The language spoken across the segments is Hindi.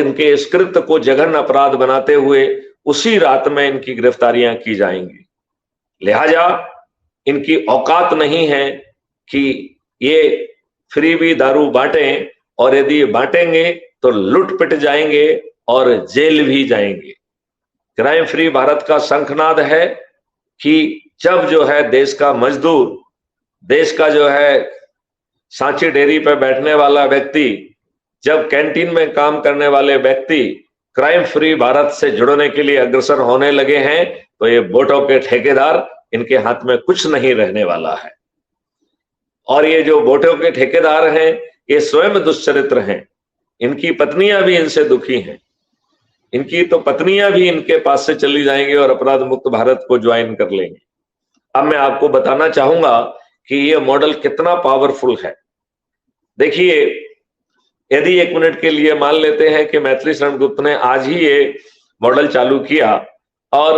इनके इस कृत्य को जघन्य अपराध बनाते हुए उसी रात में इनकी गिरफ्तारियां की जाएंगी। लिहाजा इनकी औकात नहीं है कि ये फ्री भी दारू बांटें, और यदि ये बांटेंगे तो लुट पिट जाएंगे और जेल भी जाएंगे। क्राइम फ्री भारत का शंखनाद है कि जब जो है देश का मजदूर, देश का जो है सांची डेयरी पर बैठने वाला व्यक्ति, जब कैंटीन में काम करने वाले व्यक्ति क्राइम फ्री भारत से जुड़ने के लिए अग्रसर होने लगे हैं, तो ये वोटों के ठेकेदार, इनके हाथ में कुछ नहीं रहने वाला है। और ये जो वोटों के ठेकेदार हैं, ये स्वयं दुष्चरित्र हैं। इनकी पत्नियां भी इनसे दुखी हैं। इनकी तो पत्नियां भी इनके पास से चली जाएंगी और अपराध मुक्त भारत को ज्वाइन कर लेंगे। अब मैं आपको बताना चाहूंगा कि ये मॉडल कितना पावरफुल है। देखिए, यदि 1 मिनट के लिए मान लेते हैं कि मैथिली शरण गुप्त ने आज ही ये मॉडल चालू किया और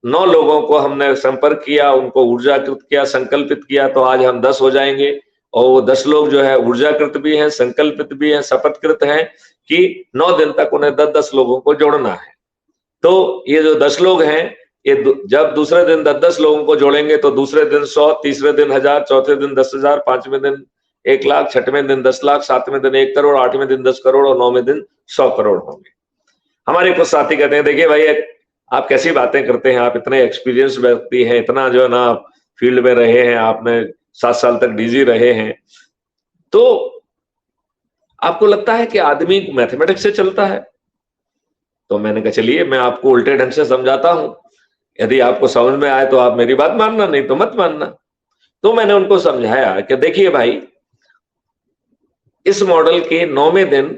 9 लोगों को हमने संपर्क किया, उनको ऊर्जाकृत किया, संकल्पित किया, तो आज हम 10 हो जाएंगे। और वो 10 लोग जो है ऊर्जाकृत भी हैं, संकल्पित भी हैं, शपथकृत हैं कि 9 दिन तक उन्हें 10-10 लोगों को जोड़ना है। तो ये जो 10 लोग हैं, ये जब दूसरे दिन 10-10 लोगों को जोड़ेंगे तो दूसरे दिन 100, तीसरे दिन 1000, चौथे दिन 10,000, 5वें दिन 1 लाख, 6वें दिन 10 लाख, 7वें दिन 1 करोड़, 8वें दिन 10 करोड़ और 9वें दिन 100 करोड़ होंगे। हमारे कुछ साथी कहते हैं, देखिए भाई, आप कैसी बातें करते हैं, आप इतने एक्सपीरियंस व्यक्ति हैं, इतना जो है ना फील्ड में रहे हैं, आपने 7 साल तक डीजी रहे हैं, तो आपको लगता है कि आदमी मैथमेटिक्स से चलता है? तो मैंने कहा चलिए मैं आपको उल्टे ढंग से समझाता हूं, यदि आपको समझ में आए तो आप मेरी बात मानना, नहीं तो मत मानना। तो मैंने उनको समझाया कि देखिए भाई, इस मॉडल के 9वें दिन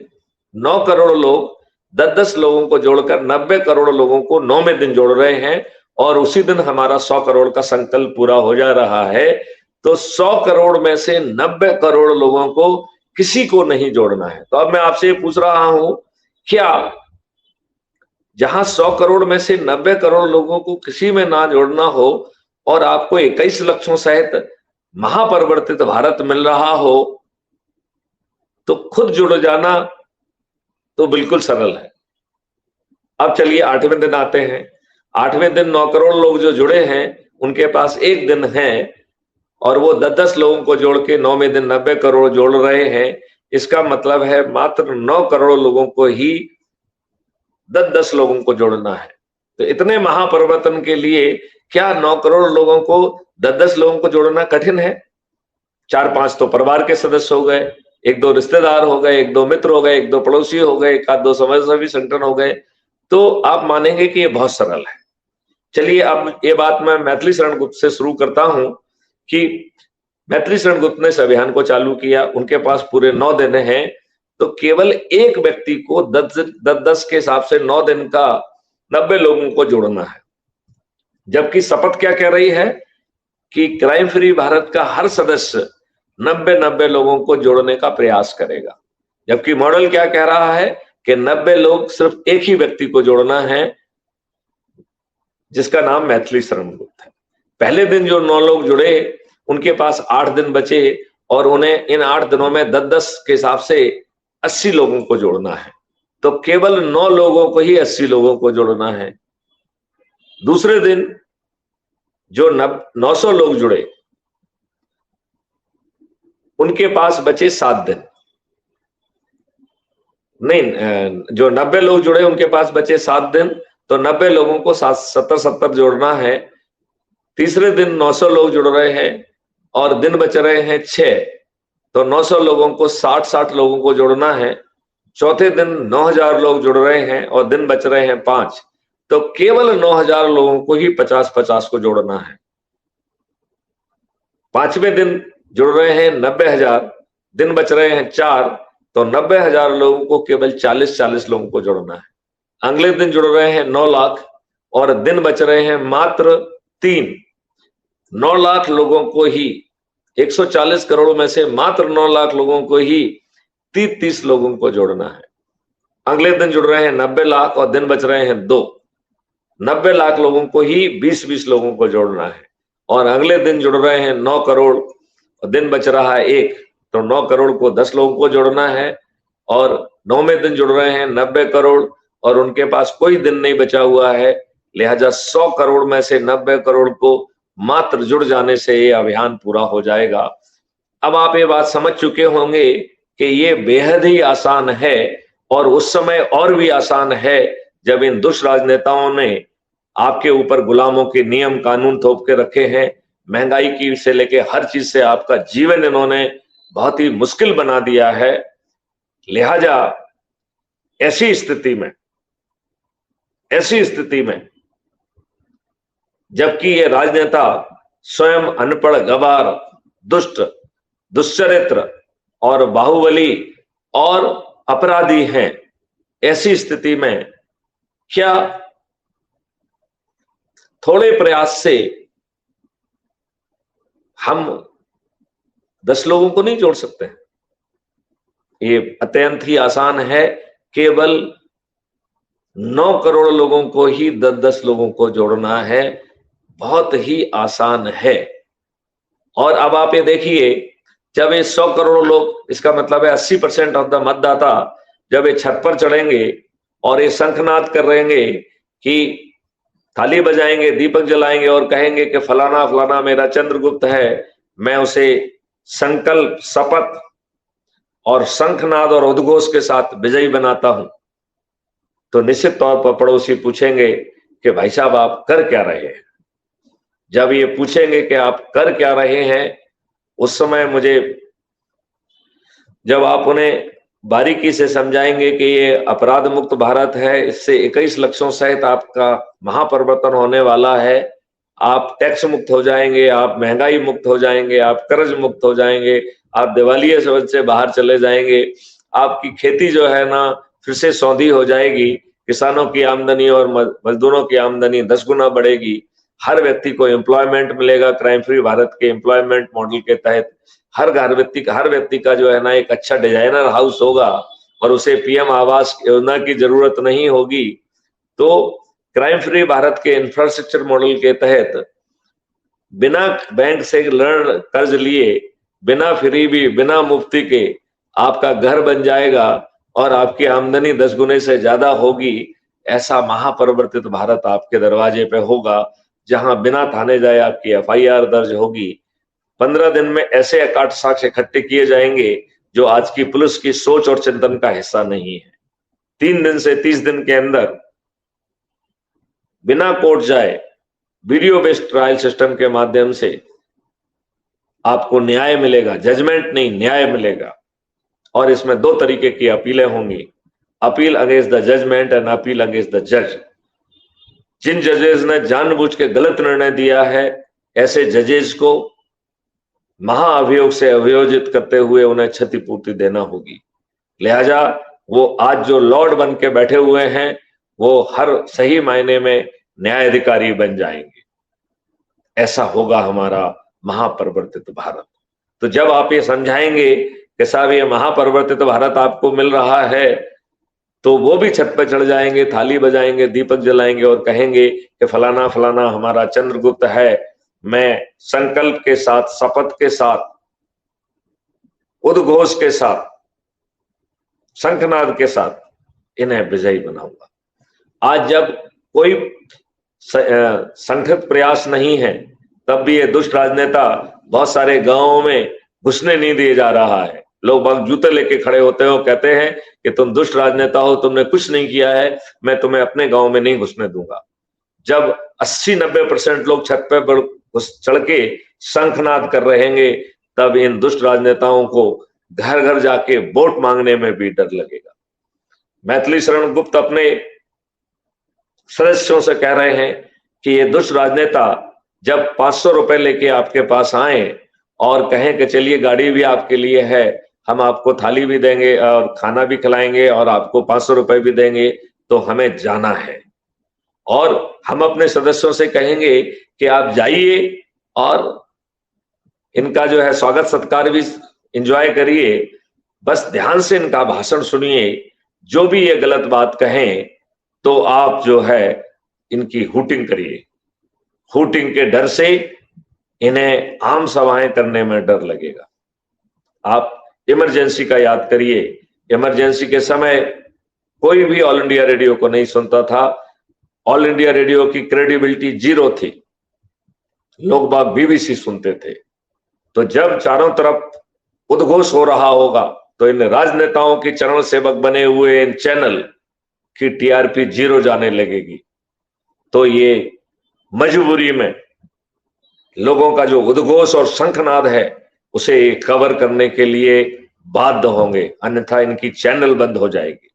9 करोड़ लोग 10-10 लोगों को जोड़कर 90 करोड़ लोगों को 9वें दिन जोड़ रहे हैं, और उसी दिन हमारा 100 करोड़ का संकल्प पूरा हो जा रहा है। तो 100 करोड़ में से 90 करोड़ लोगों को किसी को नहीं जोड़ना है। तो अब मैं आपसे ये पूछ रहा हूं, क्या जहां 100 करोड़ में से 90 करोड़ लोगों को किसी में ना जोड़ना हो और आपको 21 लक्षों सहित महापरिवर्तित भारत मिल रहा हो, तो खुद जुड़ जाना तो बिल्कुल सरल है। अब चलिए 8वें दिन आते हैं। 8वें दिन 9 करोड़ लोग जो जुड़े हैं, उनके पास 1 दिन है और वो 10-10 लोगों को जोड़ के 9वें दिन 90 करोड़ जोड़ रहे हैं। इसका मतलब है मात्र 9 करोड़ लोगों को ही 10-10 लोगों को जोड़ना है। तो इतने महापरिवर्तन के लिए क्या 9 करोड़ लोगों को 10-10 लोगों को जोड़ना कठिन है? 4-5 तो परिवार के सदस्य हो गए, 1-2 रिश्तेदार हो गए, 1-2 मित्र हो गए, 1-2 पड़ोसी हो गए, 1-2 समाजसेवी संगठन हो गए, तो आप मानेंगे कि ये बहुत सरल है। चलिए अब ये बात मैं मैथिली शरण गुप्त से शुरू करता हूं कि मैथिली शरण गुप्त ने इस अभियान को चालू किया, उनके पास पूरे 9 दिन हैं, तो केवल एक व्यक्ति को 10-10 के हिसाब से 9 दिन का 90 लोगों को जोड़ना है। जबकि शपथ क्या कह रही है कि क्राइम फ्री भारत का हर सदस्य 90 लोगों को जोड़ने का प्रयास करेगा। जबकि मॉडल क्या कह रहा है कि 90 लोग सिर्फ एक ही व्यक्ति को जोड़ना है, जिसका नाम मैथिली शरण गुप्त है। पहले दिन जो 9 लोग जुड़े, उनके पास 8 दिन बचे और उन्हें इन 8 दिनों में 10-10 के हिसाब से 80 लोगों को जोड़ना है। तो केवल 9 लोगों को ही 80 लोगों को जोड़ना है। दूसरे दिन जो 900 लोग जुड़े, उनके पास बचे 7 दिन। नहीं, जो 90 लोग जुड़े उनके पास बचे 7 दिन, तो 90 लोगों को 70-70 जोड़ना है। तीसरे दिन 900 लोग जुड़ रहे हैं और दिन बच रहे हैं 6, तो 900 लोगों को 60-60 लोगों को जोड़ना है। चौथे दिन 9000 लोग जुड़ रहे हैं और दिन बच रहे हैं 5, तो केवल 9000 लोगों को ही 50-50 को जोड़ना है। 5वें दिन जुड़ रहे हैं 90,000, दिन बच रहे हैं 4, तो 90,000 लोगों को केवल 40-40 लोगों को जोड़ना है। अगले दिन जुड़ रहे हैं 9 लाख और दिन बच रहे हैं मात्र 3। 9 लाख लोगों को ही, 140 करोड़ में से मात्र 9 लाख लोगों को ही 30-30 लोगों को जोड़ना है। अगले दिन जुड़ रहे हैं 90 लाख और दिन बच रहे हैं 2। 90 लाख लोगों को ही 20-20 लोगों को जोड़ना है। और अगले दिन जुड़ रहे हैं 9 करोड़ और दिन बच रहा है 1, तो 9 करोड़ को 10 लोगों को जोड़ना है और 9वें दिन जुड़ रहे हैं 90 करोड़, और उनके पास कोई दिन नहीं बचा हुआ है। लिहाजा 100 करोड़ में से 90 करोड़ को मात्र जुड़ जाने से ये अभियान पूरा हो जाएगा। अब आप ये बात समझ चुके होंगे कि ये बेहद ही आसान है, और उस समय और भी आसान है जब इन दुष्ट राजनेताओं ने आपके ऊपर गुलामों के नियम कानून थोप के रखे हैं। महंगाई की से लेके हर चीज से आपका जीवन इन्होंने बहुत ही मुश्किल बना दिया है। लिहाजा ऐसी स्थिति में जबकि ये राजनेता स्वयं अनपढ़, गवार, दुष्ट, दुश्चरित्र और बाहुबली और अपराधी हैं, ऐसी स्थिति में क्या थोड़े प्रयास से हम 10 लोगों को नहीं जोड़ सकते? ये अत्यंत ही आसान है। केवल 9 करोड़ लोगों को ही 10-10 लोगों को जोड़ना है। बहुत ही आसान है। और अब आप ये देखिए, जब ये 100 करोड़ लोग, इसका मतलब है 80% ऑफ द मतदाता जब ये छत पर चढ़ेंगे और ये शंखनाद कर रहेंगे कि थाली बजाएंगे, दीपक जलाएंगे और कहेंगे कि फलाना फलाना मेरा चंद्रगुप्त है, मैं उसे संकल्प, शपथ और शंखनाद और उद्घोष के साथ विजयी बनाता हूं, तो निश्चित तौर पर पड़ोसी पूछेंगे कि भाई साहब आप कर क्या रहे हैं। जब ये पूछेंगे कि आप कर क्या रहे हैं, उस समय जब आप उन्हें बारीकी से समझाएंगे कि ये अपराध मुक्त भारत है, इससे 21 लक्षों सहित आपका महापरिवर्तन होने वाला है, आप टैक्स मुक्त हो जाएंगे, आप महंगाई मुक्त हो जाएंगे, आप कर्ज मुक्त हो जाएंगे, आप दिवालिया से बाहर चले जाएंगे, आपकी खेती जो है ना फिर से सौंधी हो जाएगी, किसानों की आमदनी और मजदूरों की आमदनी 10 गुना बढ़ेगी, हर व्यक्ति को एम्प्लॉयमेंट मिलेगा। क्राइम फ्री भारत के एम्प्लॉयमेंट मॉडल के तहत हर व्यक्ति का जो है ना एक अच्छा डिजाइनर हाउस होगा और उसे पीएम आवास योजना की जरूरत नहीं होगी। तो क्राइम फ्री भारत के इंफ्रास्ट्रक्चर मॉडल के तहत बिना बैंक से ऋण कर्ज लिए, बिना फ्री भी, बिना मुफ्ती के आपका घर बन जाएगा और आपकी आमदनी 10 गुने से ज्यादा होगी। ऐसा महापरिवर्तित भारत आपके दरवाजे पे होगा, जहां बिना थाने जाए आपकी एफआईआर दर्ज होगी। 15 दिन में ऐसे अकाट साक्ष्य इकट्ठे किए जाएंगे जो आज की पुलिस की सोच और चिंतन का हिस्सा नहीं है। 3 दिन से 30 दिन के अंदर बिना कोर्ट जाए वीडियो बेस्ड ट्रायल सिस्टम के माध्यम से आपको न्याय मिलेगा, जजमेंट नहीं न्याय मिलेगा। और इसमें 2 तरीके की अपीलें होंगी, appeal against the judgment and appeal against the जज। जिन जजेस ने जानबूझ के गलत निर्णय दिया है, ऐसे जजेस को महाअभियोग से अभियोजित करते हुए उन्हें क्षतिपूर्ति देना होगी। लिहाजा वो आज जो लॉर्ड बन के बैठे हुए हैं, वो हर सही मायने में न्यायाधिकारी बन जाएंगे। ऐसा होगा हमारा महापरिवर्तित भारत। तो जब आप ये समझाएंगे कि साहब ये महापरिवर्तित भारत आपको मिल रहा है, तो वो भी छत पर चढ़ जाएंगे, थाली बजाएंगे, दीपक जलाएंगे और कहेंगे कि फलाना फलाना हमारा चंद्रगुप्त है, मैं संकल्प के साथ, शपथ के साथ, उद्घोष के साथ, शंखनाद के साथ इन्हें विजयी बनाऊंगा। आज जब कोई संगठित प्रयास नहीं है, तब भी ये दुष्ट राजनेता बहुत सारे गांवों में घुसने नहीं दिए जा रहा है। लोग बाग जूते लेके खड़े होते हैं, कहते हैं कि तुम दुष्ट राजनेता हो, तुमने कुछ नहीं किया है, मैं तुम्हें अपने गांव में नहीं घुसने दूंगा। जब 80-90% लोग छत पे चढ़ के शंखनाद कर रहेंगे, तब इन दुष्ट राजनेताओं को घर घर जाके वोट मांगने में भी डर लगेगा। मैथिली शरण गुप्त अपने सदस्यों से कह रहे हैं कि ये दुष्ट राजनेता जब 500 रुपए लेके आपके पास आए और कहें कि चलिए गाड़ी भी आपके लिए है, हम आपको थाली भी देंगे और खाना भी खिलाएंगे और आपको 500 रुपए भी देंगे, तो हमें जाना है। और हम अपने सदस्यों से कहेंगे कि आप जाइए और इनका जो है स्वागत सत्कार भी एंजॉय करिए, बस ध्यान से इनका भाषण सुनिए। जो भी ये गलत बात कहें तो आप जो है इनकी हूटिंग करिए। हूटिंग के डर से इन्हें आम सभाएं करने में डर लगेगा। आप इमरजेंसी का याद करिए इमरजेंसी के समय कोई भी ऑल इंडिया रेडियो को नहीं सुनता था। ऑल इंडिया रेडियो की क्रेडिबिलिटी जीरो थी, लोग बाग बीबीसी सुनते थे। तो जब चारों तरफ उद्घोष हो रहा होगा तो इन राजनेताओं की चरण सेवक बने हुए इन चैनल की टीआरपी जीरो जाने लगेगी। तो ये मजबूरी में लोगों का जो उद्घोष और शंखनाद है उसे कवर करने के लिए बाध्य होंगे, अन्यथा इनकी चैनल बंद हो जाएगी।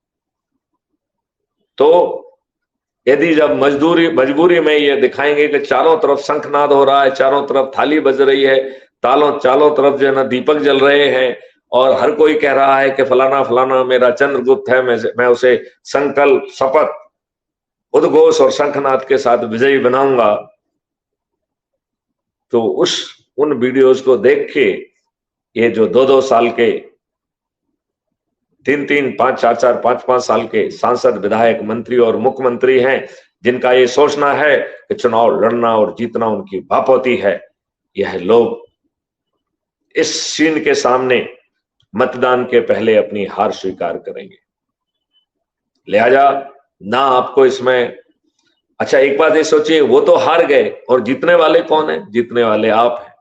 तो यदि जब मजबूरी में ये दिखाएंगे कि चारों तरफ शंखनाद हो रहा है, चारों तरफ थाली बज रही है, चारों तरफ जो है ना दीपक जल रहे हैं और हर कोई कह रहा है कि फलाना फलाना मेरा चंद्रगुप्त है, मैं उसे संकल्प शपथ उद्घोष और शंखनाद के साथ विजयी बनाऊंगा, तो उन वीडियोज को देख के ये जो 2-2 साल के, 3-3, 5-4-4, 5-5 साल के सांसद, विधायक, मंत्री और मुख्यमंत्री हैं, जिनका ये सोचना है कि चुनाव लड़ना और जीतना उनकी बापौती है, यह लोग इस सीन के सामने मतदान के पहले अपनी हार स्वीकार करेंगे। लिहाजा ना आपको इसमें, अच्छा एक बात ये सोचिए, वो तो हार गए और जीतने वाले कौन है? जीतने वाले आप हैं,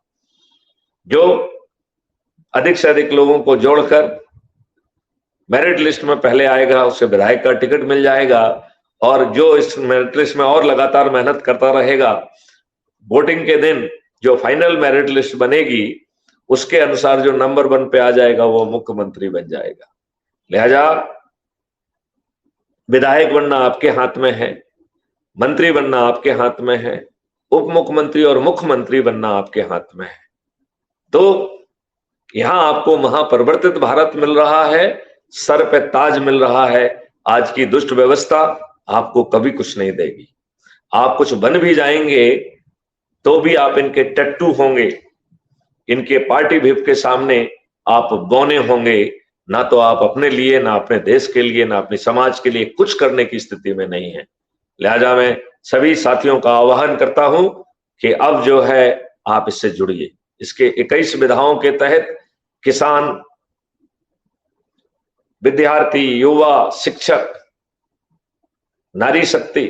जो अधिक से अधिक लोगों को जोड़कर मेरिट लिस्ट में पहले आएगा उसे विधायक का टिकट मिल जाएगा, और जो इस मेरिट लिस्ट में और लगातार मेहनत करता रहेगा, वोटिंग के दिन जो फाइनल मेरिट लिस्ट बनेगी उसके अनुसार जो नंबर 1 पे आ जाएगा वो मुख्यमंत्री बन जाएगा। लिहाजा विधायक बनना आपके हाथ में है, मंत्री बनना आपके हाथ में है, उप मुख्यमंत्री और मुख्यमंत्री बनना आपके हाथ में है। तो यहां आपको महापरिवर्तित भारत मिल रहा है, सर पे ताज मिल रहा है। आज की दुष्ट व्यवस्था आपको कभी कुछ नहीं देगी। आप कुछ बन भी जाएंगे तो भी आप इनके टट्टू होंगे, इनके पार्टी व्हिप के सामने आप बौने होंगे। ना तो आप अपने लिए, ना अपने देश के लिए, ना अपने समाज के लिए कुछ करने की स्थिति में नहीं है। लिहाजा मैं सभी साथियों का आह्वान करता हूं कि अब जो है आप इससे जुड़िए। इसके 21 विधाओं के तहत किसान, विद्यार्थी, युवा, शिक्षक, नारी शक्ति,